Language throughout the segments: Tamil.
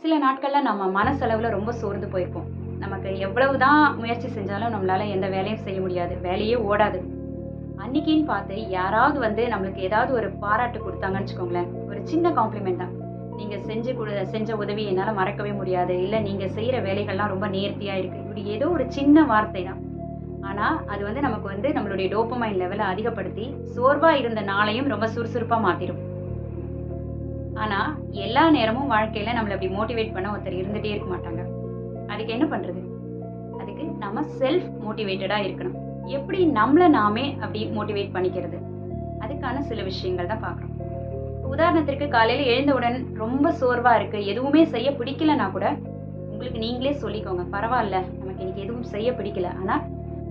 சில நாட்கள்ல நம்ம மனசளவுல ரொம்ப சோர்ந்து போயிருப்போம். நமக்கு எவ்வளவுதான் முயற்சி செஞ்சாலும் நம்மளால எந்த வேலையும் செய்ய முடியாது. வேலையே ஓடாது. அன்னைக்கின்னு பார்த்து யாராவது நம்மளுக்கு ஏதாவது ஒரு பாராட்டு குடுத்தாங்கன்னு வச்சுக்கோங்களேன். ஒரு சின்ன காம்ப்ளிமெண்ட் தான். நீங்க செஞ்ச உதவி என்னால மறக்கவே முடியாது. இல்ல நீங்க செய்ற வேலைகள்லாம் ரொம்ப நேர்த்தியா இருக்கு. இப்படி ஏதோ ஒரு சின்ன வார்த்தை தான். ஆனா, அது நமக்கு நம்மளுடைய டோபமைன் லெவல அதிகப்படுத்தி, சோர்வா இருந்த நாளையும் ரொம்ப சுறுசுறுப்பா மாத்திரும். ஆனா, எல்லா நேரமும் வாழ்க்கையில நம்மள அப்படி மோட்டிவேட் பண்ண ஒருத்தர் இருந்துட்டே இருக்க மாட்டாங்க. அதுக்கு என்ன பண்றது? அதுக்கு நம்ம செல்ஃப் மோட்டிவேட்டடா இருக்கணும். எப்படி நம்மள நாமே அப்படி மோட்டிவேட் பண்ணிக்கிறது? அதுக்கான சில விஷயங்கள் தான் பார்க்குறோம். உதாரணத்திற்கு காலையில எழுந்தவுடன் ரொம்ப சோர்வா இருக்கு. எதுவுமே செய்ய பிடிக்கலன்னா கூட, உங்களுக்கு நீங்களே சொல்லிக்கோங்க. பரவால்ல, நமக்கு இன்னைக்கு எதுவும் செய்ய பிடிக்கல. ஆனா,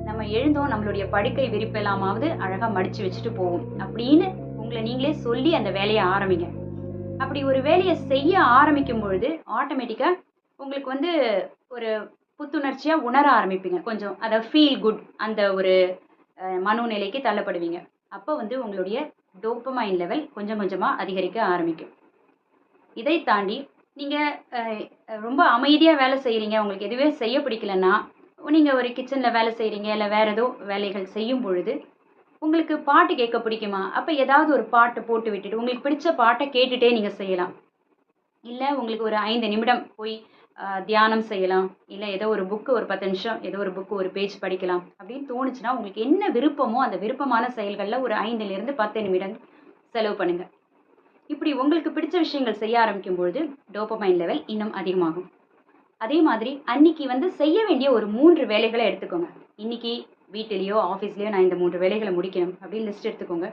நம்ம எழுந்தோம் நம்மளுடைய படுக்கை விரிப்பெல்லாமாவது அழகா மடிச்சு வச்சுட்டு போவோம். அப்படின்னு உங்கள நீங்களே சொல்லி அந்த வேலைய ஆரம்பிங்க. அப்படி ஒரு வேலைய செய்ய ஆரம்பிக்கும் பொழுது, ஆட்டோமேட்டிக்கா உங்களுக்கு ஒரு புத்துணர்ச்சியா உணர ஆரம்பிப்பீங்க. கொஞ்சம் அத ஃபீல் குட் அந்த ஒரு மனோநிலைக்கு தள்ளப்படுவீங்க. அப்ப உங்களுடைய டோபமைன் லெவல் கொஞ்சம் கொஞ்சமா அதிகரிக்க ஆரம்பிக்கும். இதை தாண்டி நீங்க அ ரொம்ப அமைதியா வேலை செய்றீங்க. உங்களுக்கு எதுவே செய்ய பிடிக்கலன்னா, நீங்க ஒரு கிச்சன்ல வேலை செய்றீங்க, இல்ல வேற ஏதோ வேலைகள் செய்யும் பொழுது, உங்களுக்கு பாட்டு கேட்க பிடிக்குமா? அப்ப ஏதாவது ஒரு பாட்டு போட்டு விட்டுட்டு, உங்களுக்கு பிடிச்ச பாட்ட கேட்டுட்டே நீங்க செய்யலாம். இல்ல உங்களுக்கு ஒரு 5 நிமிடம் போய் தியானம் செய்யலாம். இல்ல ஏதோ ஒரு புக் ஒரு 10 நிமிஷம் ஏதோ ஒரு புக் ஒரு பேஜ் படிக்கலாம். அப்படின்னு தோணுச்சுன்னா, உங்களுக்கு என்ன விருப்பமோ அந்த விருப்பமான செயல்கள்ல ஒரு 5லிருந்து 10 நிமிடம் செலவு பண்ணுங்க. இப்படி உங்களுக்கு பிடிச்ச விஷயங்கள் செய்ய ஆரம்பிக்கும் பொழுது, டோபமைன் லெவல் இன்னும் அதிகமாகும். அதே மாதிரி அன்னைக்கு செய்ய வேண்டிய ஒரு 3 வேலைகள எடுத்துக்கோங்க. இன்னைக்கு வீட்டிலயோ, ஆஃபீஸ்லயோ நான் இந்த 3 வேலைகள முடிக்கணும் அப்படின்னு லிஸ்ட் எடுத்துக்கோங்க.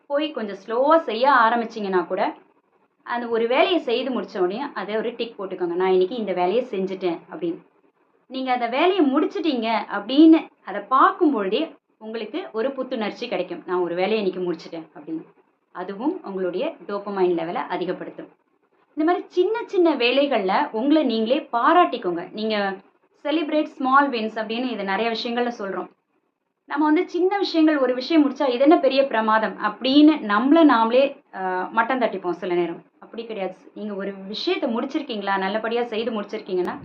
போய் கொஞ்சம் ஸ்லோவா செய்ய ஆரம்பிச்சீங்கன்னா கூட, அந்த ஒரு வேலைய செய்து முடிச்ச உடனே அத ஒரு டிக் போட்டுக்கோங்க. நான் இன்னைக்கு இந்த வேலைய செஞ்சுட்டேன் அப்படின்னு. நீங்க அந்த வேலைய முடிச்சுட்டீங்க அப்படின்னு அத பார்க்கும் பொழுதே உங்களுக்கு ஒரு புத்துணர்ச்சி கிடைக்கும். நான் ஒரு வேலைய இன்னைக்கு முடிச்சுட்டேன் அப்படின்னு. அதுவும் உங்களுடைய டோபமைன் லெவல அதிகப்படுத்தும். இந்த மாரி சின்ன சின்ன வேலைகள்ல உங்கள நீங்களே பாராட்டிக்கோங்க. நீங்க செலிப்ரேட் ஸ்மால் வின்ஸ் அப்படின்னு இத நெறைய விஷயங்கள்ல சொல்றோம். நம்ம சின்ன விஷயங்கள் ஒரு விஷயம் முடிச்சா இது என்ன பெரிய பிரமாதம் அப்படின்னு நம்மள நாமளே மட்டம் தட்டிப்போம் சில நேரம். அப்படி கிடையாது. நீங்க ஒரு விஷயத்த முடிச்சிருக்கீங்களா? நல்லபடியா செய்து முடிச்சிருக்கீங்கன்னா,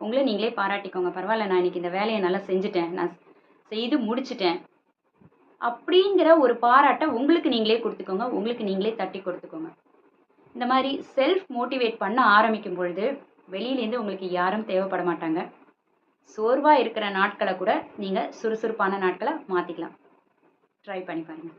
உங்கள நீங்களே பாராட்டிக்கோங்க. பரவால்ல நான் இன்னைக்கு இந்த வேலைய நல்லா செஞ்சுட்டேன். நான் செய்து முடிச்சுட்டேன். அப்படிங்கிற ஒரு பாராட்ட உங்களுக்கு நீங்களே குடுத்துக்கோங்க. உங்களுக்கு நீங்களே தட்டி கொடுத்துக்கோங்க. இந்த மாரி செல்ஃப் மோட்டிவேட் பண்ண ஆரம்பிக்கும் பொழுது, வெளியிலேருந்து உங்களுக்கு யாரும் தேவைப்பட மாட்டாங்க. சோர்வா இருக்கிற நாட்கள கூட நீங்க சுறுசுறுப்பான நாட்களா மாத்திக்கலாம். ட்ரை பண்ணி பாருங்க.